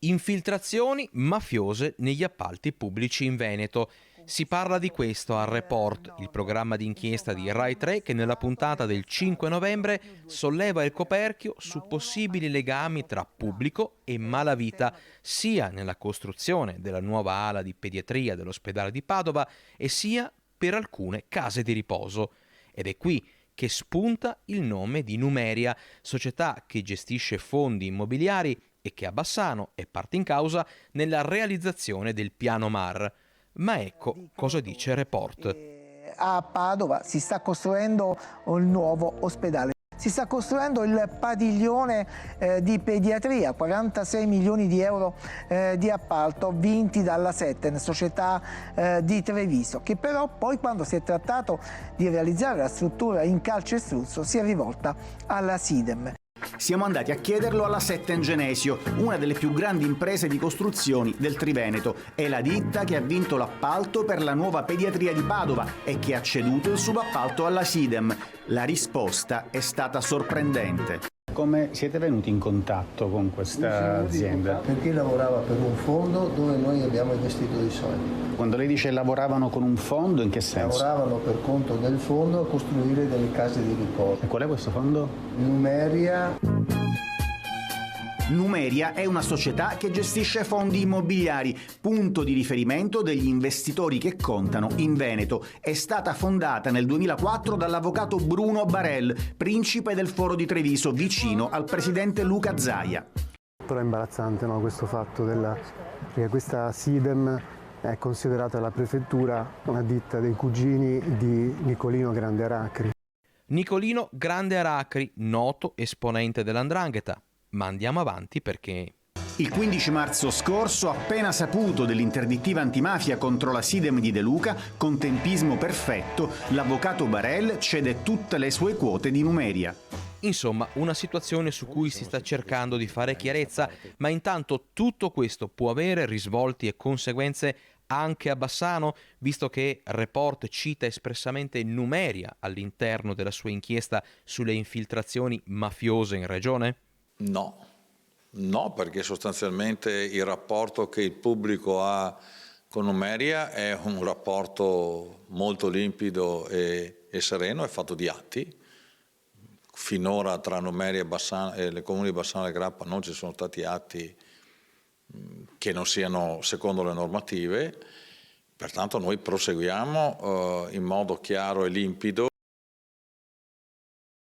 Infiltrazioni mafiose negli appalti pubblici in Veneto. Si parla di questo al Report, il programma d'inchiesta di Rai 3 che nella puntata del 5 novembre solleva il coperchio su possibili legami tra pubblico e malavita, sia nella costruzione della nuova ala di pediatria dell'ospedale di Padova e sia per alcune case di riposo. Ed è qui che spunta il nome di Numeria, società che gestisce fondi immobiliari e che a Bassano è parte in causa nella realizzazione del piano MAR. Ma ecco cosa dice il Report. A Padova si sta costruendo il nuovo ospedale. Si sta costruendo il padiglione di pediatria, 46 milioni di euro di appalto vinti dalla Setten, società di Treviso, che però poi quando si è trattato di realizzare la struttura in calcestruzzo si è rivolta alla Sidem. Siamo andati a chiederlo alla Setten Genesio, una delle più grandi imprese di costruzioni del Triveneto. È la ditta che ha vinto l'appalto per la nuova pediatria di Padova e che ha ceduto il subappalto alla Sidem. La risposta è stata sorprendente. Come siete venuti in contatto con questa azienda? Perché lavorava per un fondo dove noi abbiamo investito dei soldi. Quando lei dice lavoravano con un fondo, in che senso? Lavoravano per conto del fondo a costruire delle case di riposo. E qual è questo fondo? Numeria. Numeria è una società che gestisce fondi immobiliari, punto di riferimento degli investitori che contano in Veneto. È stata fondata nel 2004 dall'avvocato Bruno Barel, principe del Foro di Treviso, vicino al presidente Luca Zaia. Però è imbarazzante, no, questo fatto perché questa Sidem è considerata la prefettura una ditta dei cugini di Nicolino Grande Aracri. Nicolino Grande Aracri, noto esponente dell''ndrangheta. Ma andiamo avanti perché... Il 15 marzo scorso, appena saputo dell'interdittiva antimafia contro la Sidem di De Luca, con tempismo perfetto, l'avvocato Barel cede tutte le sue quote di Numeria. Insomma, una situazione su cui si sta cercando di fare chiarezza, ma intanto tutto questo può avere risvolti e conseguenze anche a Bassano, visto che Report cita espressamente Numeria all'interno della sua inchiesta sulle infiltrazioni mafiose in regione? No, perché sostanzialmente il rapporto che il pubblico ha con Numeria è un rapporto molto limpido e sereno, è fatto di atti. Finora tra Numeria e le comuni di Bassano e Grappa non ci sono stati atti che non siano secondo le normative, pertanto noi proseguiamo in modo chiaro e limpido.